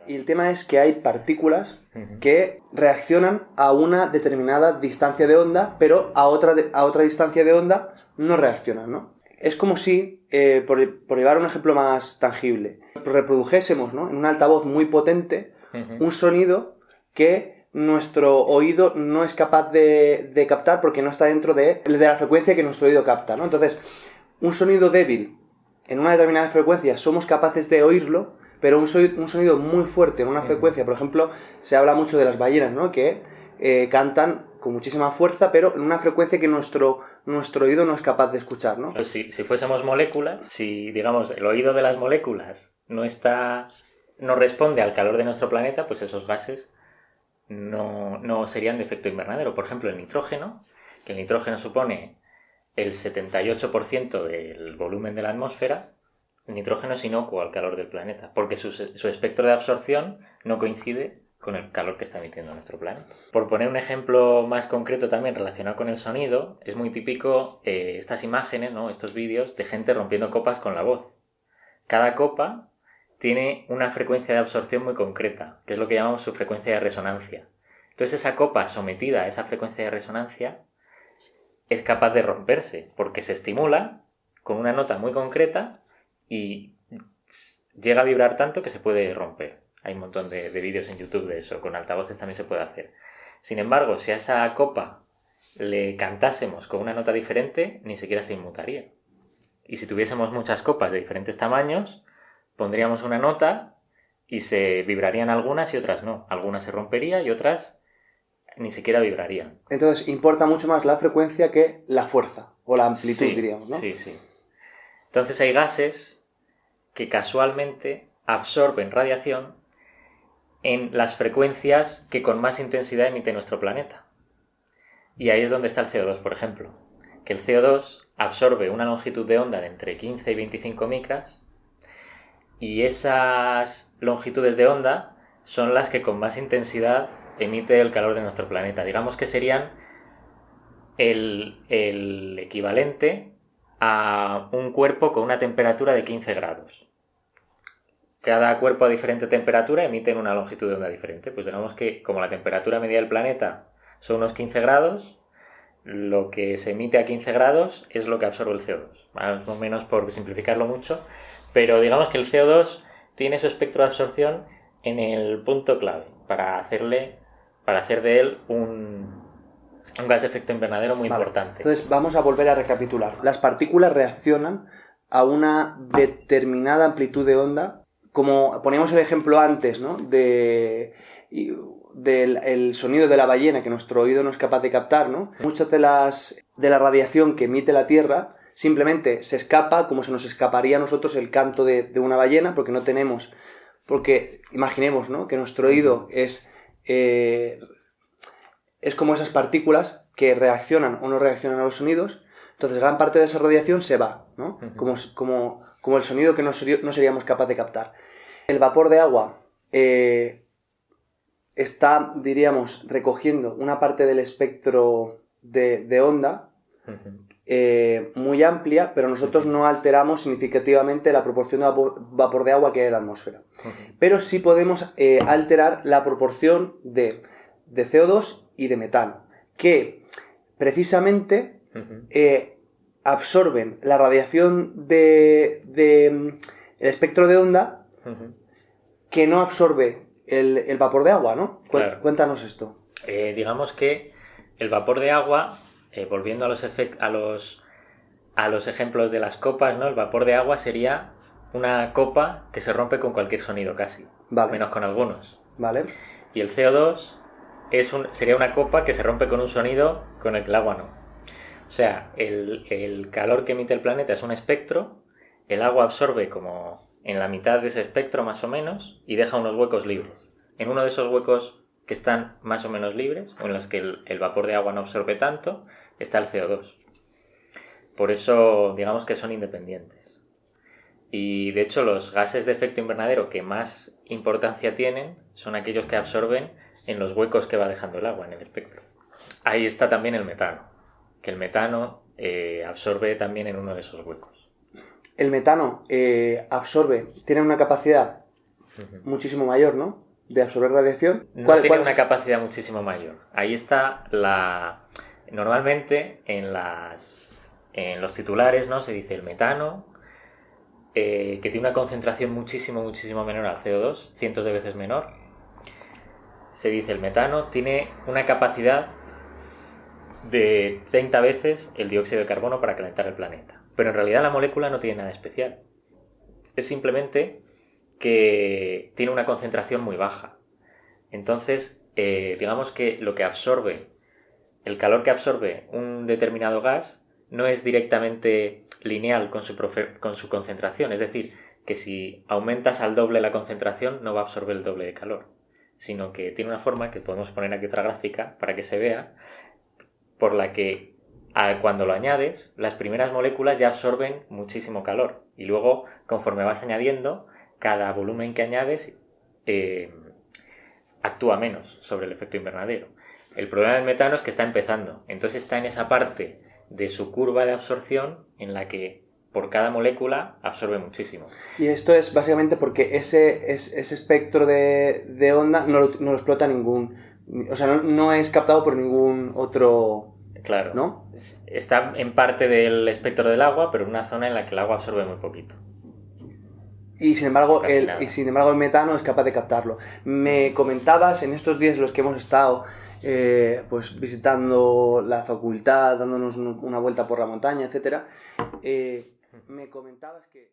Y el tema es que hay partículas que reaccionan a una determinada distancia de onda, pero a otra distancia de onda no reaccionan, ¿no? Es como si, por llevar un ejemplo más tangible, reprodujésemos, ¿no?, en un altavoz muy potente un sonido que nuestro oído no es capaz de captar porque no está dentro de la frecuencia que nuestro oído capta, ¿no? Entonces, un sonido débil en una determinada frecuencia somos capaces de oírlo, pero un sonido muy fuerte en una frecuencia, por ejemplo, se habla mucho de las ballenas, ¿no?, que cantan con muchísima fuerza, pero en una frecuencia que nuestro oído no es capaz de escuchar, ¿no? Pues si fuésemos moléculas, si, digamos, el oído de las moléculas no responde al calor de nuestro planeta, pues esos gases no serían de efecto invernadero. Por ejemplo, el nitrógeno, que el nitrógeno supone el 78% del volumen de la atmósfera, el nitrógeno es inocuo al calor del planeta, porque su espectro de absorción no coincide con el calor que está emitiendo nuestro planeta. Por poner un ejemplo más concreto también relacionado con el sonido, es muy típico estas imágenes, ¿no?, estos vídeos de gente rompiendo copas con la voz. Cada copa tiene una frecuencia de absorción muy concreta, que es lo que llamamos su frecuencia de resonancia. Entonces esa copa sometida a esa frecuencia de resonancia es capaz de romperse, porque se estimula con una nota muy concreta y llega a vibrar tanto que se puede romper. Hay un montón de vídeos en YouTube de eso, con altavoces también se puede hacer. Sin embargo, si a esa copa le cantásemos con una nota diferente, ni siquiera se inmutaría. Y si tuviésemos muchas copas de diferentes tamaños, pondríamos una nota y se vibrarían algunas y otras no. Algunas se rompería y otras ni siquiera vibrarían. Entonces, importa mucho más la frecuencia que la fuerza, o la amplitud, Sí, diríamos, ¿no? Sí. Entonces hay gases que casualmente absorben radiación en las frecuencias que con más intensidad emite nuestro planeta. Y ahí es donde está el CO2, por ejemplo. Que el CO2 absorbe una longitud de onda de entre 15 y 25 micras, y esas longitudes de onda son las que con más intensidad emite el calor de nuestro planeta. Digamos que serían el equivalente a un cuerpo con una temperatura de 15 grados. Cada cuerpo a diferente temperatura emite en una longitud de onda diferente. Pues digamos que como la temperatura media del planeta son unos 15 grados, lo que se emite a 15 grados es lo que absorbe el CO2. Más o menos por simplificarlo mucho, pero digamos que el CO2 tiene su espectro de absorción en el punto clave para hacer de él un gas de efecto invernadero muy importante. Entonces vamos a volver a recapitular. Las partículas reaccionan a una determinada amplitud de onda, como poníamos el ejemplo antes, ¿no?, del sonido de la ballena que nuestro oído no es capaz de captar, ¿no? Muchas de la radiación que emite la Tierra simplemente se escapa como se nos escaparía a nosotros el canto de una ballena, porque imaginemos, ¿no?, que nuestro oído es como esas partículas que reaccionan o no reaccionan a los sonidos. Entonces gran parte de esa radiación se va, ¿no? Como el sonido que no seríamos capaces de captar. El vapor de agua está, diríamos, recogiendo una parte del espectro de onda muy amplia, pero nosotros no alteramos significativamente la proporción de vapor de agua que hay en la atmósfera. Pero sí podemos alterar la proporción de CO2 y de metano, que precisamente absorben la radiación el espectro de onda que no absorbe el vapor de agua, ¿no? Claro. Cuéntanos esto. Digamos que el vapor de agua, volviendo a los ejemplos de las copas, ¿no? El vapor de agua sería una copa que se rompe con cualquier sonido casi, vale, menos con algunos. Vale. Y el CO2 sería una copa que se rompe con un sonido con el que el agua no. O sea, el calor que emite el planeta es un espectro, el agua absorbe como en la mitad de ese espectro más o menos y deja unos huecos libres. En uno de esos huecos que están más o menos libres, o en los que el vapor de agua no absorbe tanto, está el CO2. Por eso digamos que son independientes. Y de hecho los gases de efecto invernadero que más importancia tienen son aquellos que absorben en los huecos que va dejando el agua en el espectro. Ahí está también el metano, que el metano absorbe también en uno de esos huecos. El metano tiene una capacidad muchísimo mayor, ¿no? De absorber radiación. No tiene una capacidad muchísimo mayor. Ahí está la... Normalmente en los titulares, ¿no? Se dice el metano, que tiene una concentración muchísimo menor al CO2, cientos de veces menor. Se dice el metano tiene una capacidad de 30 veces el dióxido de carbono para calentar el planeta. Pero en realidad la molécula no tiene nada especial. Es simplemente que tiene una concentración muy baja. Entonces, digamos que lo que absorbe, el calor que absorbe un determinado gas no es directamente lineal con su concentración. Es decir, que si aumentas al doble la concentración no va a absorber el doble de calor, sino que tiene una forma que podemos poner aquí otra gráfica para que se vea, por la que cuando lo añades, las primeras moléculas ya absorben muchísimo calor y luego, conforme vas añadiendo, cada volumen que añades actúa menos sobre el efecto invernadero. El problema del metano es que está empezando, entonces está en esa parte de su curva de absorción en la que por cada molécula absorbe muchísimo. Y esto es básicamente porque ese espectro de onda no lo explota ningún... O sea, no es captado por ningún otro... Claro, ¿no? Está en parte del espectro del agua, pero en una zona en la que el agua absorbe muy poquito. Y sin embargo, el metano es capaz de captarlo. Me comentabas en estos días en los que hemos estado pues visitando la facultad, dándonos una vuelta por la montaña, etcétera, me comentabas que...